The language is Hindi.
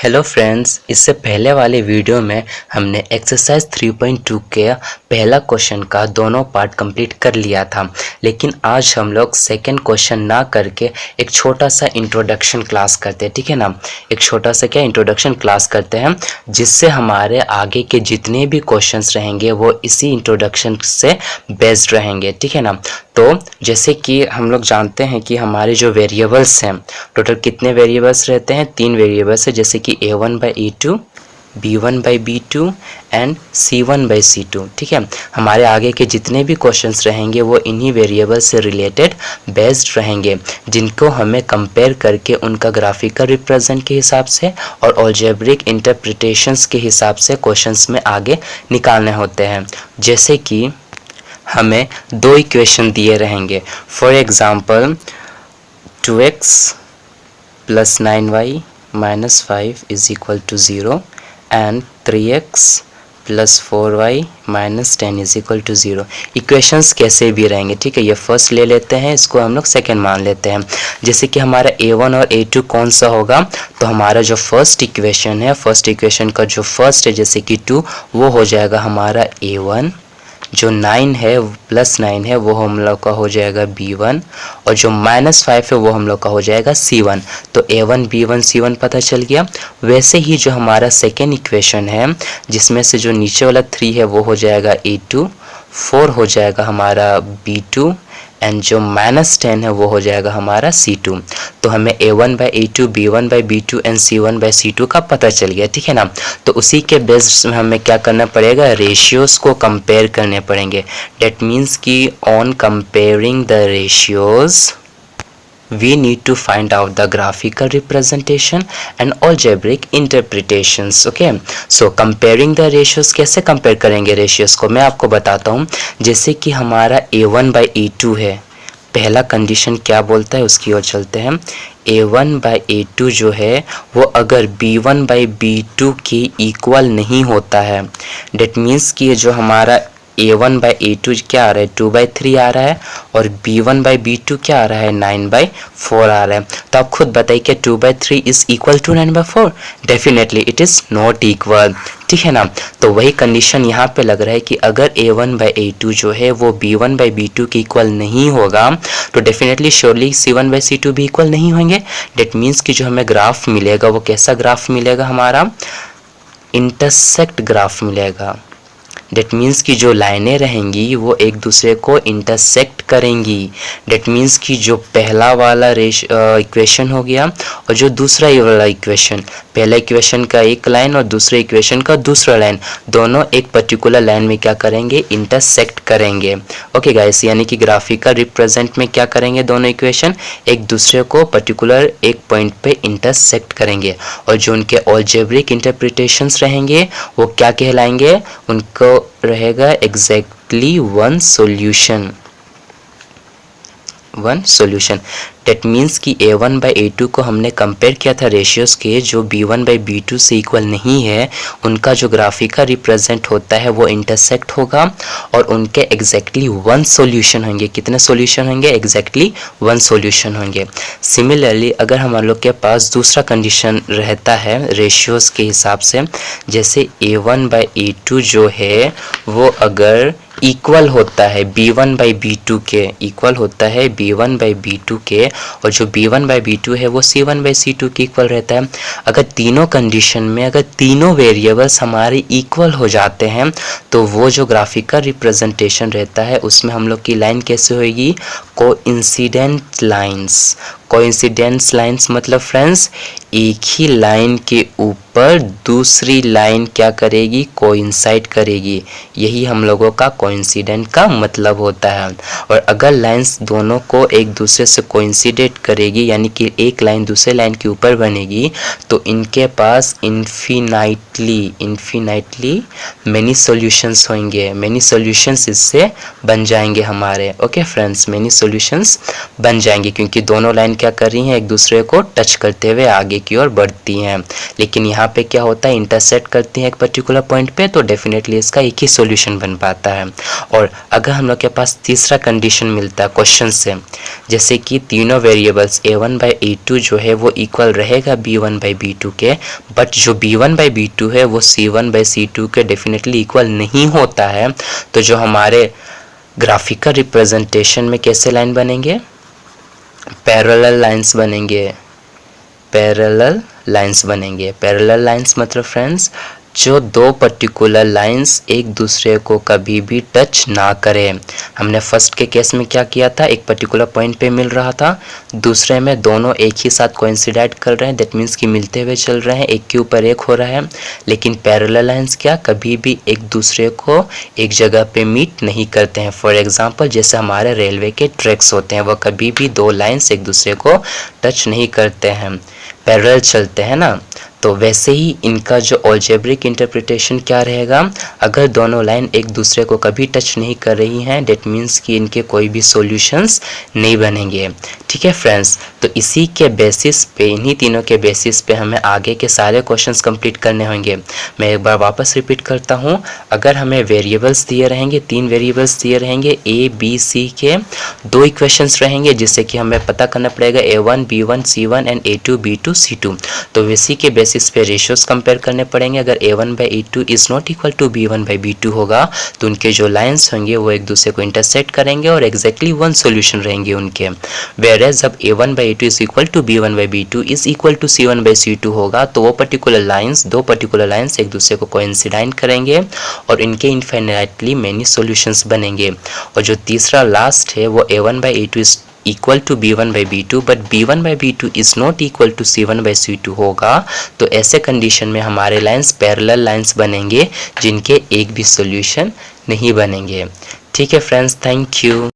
हेलो फ्रेंड्स, इससे पहले वाले वीडियो में हमने एक्सरसाइज 3.2 के पहला क्वेश्चन का दोनों पार्ट कंप्लीट कर लिया था। लेकिन आज हम लोग सेकंड क्वेश्चन ना करके एक छोटा सा इंट्रोडक्शन क्लास करते हैं, ठीक है ना। एक छोटा सा क्या इंट्रोडक्शन क्लास करते हैं, जिससे हमारे आगे के जितने भी क्वेश्चंस रहेंगे वो इसी इंट्रोडक्शन से बेस्ड रहेंगे, ठीक है ना। तो जैसे कि हम लोग जानते हैं कि हमारे जो वेरिएबल्स हैं, टोटल कितने वेरिएबल्स रहते हैं, 3 वेरिएबल्स है, जैसे कि a1/a2, b1/b2 एंड c1/c2, ठीक है। हमारे आगे के जितने भी क्वेश्चंस रहेंगे वो इन्हीं वेरिएबल से रिलेटेड बेस्ड रहेंगे, जिनको हमें कंपेयर करके उनका ग्राफिकल रिप्रेजेंट के हिसाब से और अलजेब्रिक इंटरप्रिटेशंस के हिसाब से क्वेश्चंस में आगे निकालने होते हैं। जैसे कि हमें 2 इक्वेशन दिए रहेंगे, for example 2x + 9y - 5 = 0 and 3x + 4y - 10 = 0। Equations कैसे भी रहेंगे, ठीक है। ये फर्स्ट ले लेते हैं, इसको हम लोग सेकेंड मान लेते हैं। जैसे कि हमारा a1 और a2 कौन सा होगा, तो हमारा जो फर्स्ट इक्वेशन है, फर्स्ट इक्वेशन का जो फर्स्ट है जैसे कि 2, वो हो जाएगा हमारा a1। जो 9 है +9 है वो हम लोग का हो जाएगा b1, और जो -5 है वो हम लोग का हो जाएगा c1। तो a1 b1 c1 पता चल गया। वैसे ही जो हमारा सेकेंड इक्वेशन है, जिसमें से जो नीचे वाला 3 है वो हो जाएगा a2, 4 हो जाएगा हमारा b2 एंड जो -10 है वो हो जाएगा हमारा c2। तो हमें a1/a2, b1/b2 एंड c1/c2 का पता चल गया, ठीक है ना। तो उसी के बेस में हमें क्या करना पड़ेगा, रेशियोज़ को कंपेयर करने पड़ेंगे। डेट मीन्स कि on comparing the ratios we need to find out the graphical representation and algebraic interpretations, okay। so comparing the ratios, कैसे compare करेंगे ratios को मैं आपको बताता हूँ। जैसे कि हमारा a1/a2 है, पहला कंडीशन क्या बोलता है उसकी ओर चलते हैं। a1/a2 जो है वो अगर b1/b2 के इक्वल नहीं होता है, डेट मीन्स कि जो हमारा a1/a2 क्या आ रहा है, 2/3 आ रहा है, और b1/b2 क्या आ रहा है, 9/4 आ रहा है। तो आप खुद बताइए कि 2/3 is equal to 9/4? Definitely it is not equal, ठीक है ना। तो वही कंडीशन यहाँ पे लग रहा है कि अगर a1/a2 जो है वो b1/b2 के इक्वल नहीं होगा, तो डेफिनेटली श्योरली c1/c2 भी इक्वल नहीं होंगे। डेट मीन्स कि जो हमें ग्राफ मिलेगा वो कैसा ग्राफ मिलेगा, हमारा इंटरसेक्ट ग्राफ मिलेगा। डेट मीन्स कि जो लाइनें रहेंगी वो एक दूसरे को इंटरसेक्ट करेंगी। डेट मीन्स कि जो पहला वाला इक्वेशन हो गया और जो दूसरा ये वाला इक्वेशन, पहला इक्वेशन का एक लाइन और दूसरे इक्वेशन का दूसरा लाइन, दोनों एक पर्टिकुलर लाइन में क्या करेंगे, इंटरसेक्ट करेंगे। ओके गाइस, यानी कि ग्राफिकल रिप्रेजेंट में क्या करेंगे, दोनों इक्वेशन एक दूसरे को पर्टिकुलर एक पॉइंट पे इंटरसेक्ट करेंगे, और जो उनके अलजेब्रिक इंटरप्रिटेशंस रहेंगे वो क्या कहलाएंगे, उनको रहेगा exactly one solution. That means कि a1/a2 को हमने कंपेयर किया था रेशियोज़ के, जो b1/b2 से इक्वल नहीं है, उनका जो ग्राफिकल रिप्रेजेंट होता है वो इंटरसेक्ट होगा और उनके एग्जैक्टली 1 सॉल्यूशन होंगे। कितने सॉल्यूशन होंगे, एग्जैक्टली 1 सॉल्यूशन होंगे। सिमिलरली अगर हम लोग के पास दूसरा कंडीशन रहता है रेशियोज़ के हिसाब से, जैसे a1/a2 जो है वो अगर इक्वल होता है b1/b2 के, इक्वल होता है b1/b2 के, और जो b1/b2 है वो c1/c2 के इक्वल रहता है। अगर तीनों कंडीशन में अगर तीनों वेरिएबल्स हमारे इक्वल हो जाते हैं, तो वो जो ग्राफिकल रिप्रेजेंटेशन रहता है उसमें हम लोग की लाइन कैसे होगी, कोइंसिडेंट लाइंस। कोइंसिडेंस लाइंस मतलब फ्रेंड्स, एक ही लाइन के ऊपर दूसरी लाइन क्या करेगी, कोइंसाइड करेगी। यही हम लोगों का कोइंसिडेंट का मतलब होता है। और अगर लाइंस दोनों को एक दूसरे से कोइंसिडेट करेगी, यानी कि एक लाइन दूसरे लाइन के ऊपर बनेगी, तो इनके पास इन्फिनाइटली मेनी सॉल्यूशंस होंगे। मेनी सॉल्यूशंस इससे बन जाएंगे हमारे। ओके फ्रेंड्स, मेनी सॉल्यूशंस बन जाएंगे, क्योंकि दोनों लाइन क्या कर रही हैं, एक दूसरे को टच करते हुए आगे की ओर बढ़ती हैं। लेकिन यहाँ पे क्या होता है, इंटरसेक्ट करती हैं एक पर्टिकुलर पॉइंट पे, तो डेफिनेटली इसका एक ही सॉल्यूशन बन पाता है। और अगर हम लोग के पास तीसरा कंडीशन मिलता है क्वेश्चन से, जैसे कि तीनों वेरिएबल्स a1/a2 जो है वो इक्वल रहेगा b1/b2 के, बट जो b1/b2 है वो c1/c2 के डेफिनेटली इक्वल नहीं होता है, तो जो हमारे ग्राफिकल रिप्रेजेंटेशन में कैसे लाइन बनेंगे, पैरेलल लाइंस बनेंगे। पैरेलल लाइंस बनेंगे। पैरेलल लाइंस मतलब फ्रेंड्स जो दो पर्टिकुलर लाइंस एक दूसरे को कभी भी टच ना करें। हमने फर्स्ट के केस में क्या किया था, एक पर्टिकुलर पॉइंट पे मिल रहा था, दूसरे में दोनों एक ही साथ कोइंसिडाइड कर रहे हैं, दैट मीन्स कि मिलते हुए चल रहे हैं, एक के ऊपर एक हो रहा है। लेकिन पैरेलल लाइंस क्या कभी भी एक दूसरे को एक जगह पे मीट नहीं करते हैं। फॉर एग्जाम्पल जैसे हमारे रेलवे के ट्रैक्स होते हैं, वो कभी भी दो लाइन्स एक दूसरे को टच नहीं करते हैं, पैरेलल चलते हैं ना। तो वैसे ही इनका जो अलजेब्रिक इंटरप्रिटेशन क्या रहेगा, अगर दोनों लाइन एक दूसरे को कभी टच नहीं कर रही हैं, डेट मीन्स कि इनके कोई भी सॉल्यूशंस नहीं बनेंगे। ठीक है फ्रेंड्स, तो इसी के बेसिस पे, इन्हीं तीनों के बेसिस पे हमें आगे के सारे क्वेश्चंस कंप्लीट करने होंगे। मैं एक बार वापस रिपीट करता हूँ, अगर हमें वेरिएबल्स दिए रहेंगे, 3 वेरिएबल्स दिए रहेंगे, a b c के 2 इक्वेशंस रहेंगे, जिससे कि हमें पता करना पड़ेगा a1 b1 c1 and a2 b2 c2। तो इसी के बेसिस पे रेशियोज कंपेयर करने पड़ेंगे। अगर a1/a2 is not equal to b1/b2 होगा, तो उनके जो लाइंस होंगे वो एक दूसरे को इंटरसेक्ट करेंगे और एग्जैक्टली वन सॉल्यूशन रहेंगे उनके। वेयरएज जब a1/a2 is equal to b1/b2 is equal to c1/c2 होगा, तो वो पर्टिकुलर लाइंस, दो पर्टिकुलर लाइंस एक दूसरे को कोइंसिडाइड करेंगे और इनके इनफाइनाइटली मेनी सॉल्यूशंस बनेंगे। और जो तीसरा लास्ट है वो a1/a2 is equal to b1/b2 but b1/b2 is not equal to c1/c2 होगा, तो ऐसे कंडीशन में हमारे लाइंस पैरेलल लाइंस बनेंगे जिनके एक भी सॉल्यूशन नहीं बनेंगे। ठीक है फ्रेंड्स, थैंक यू।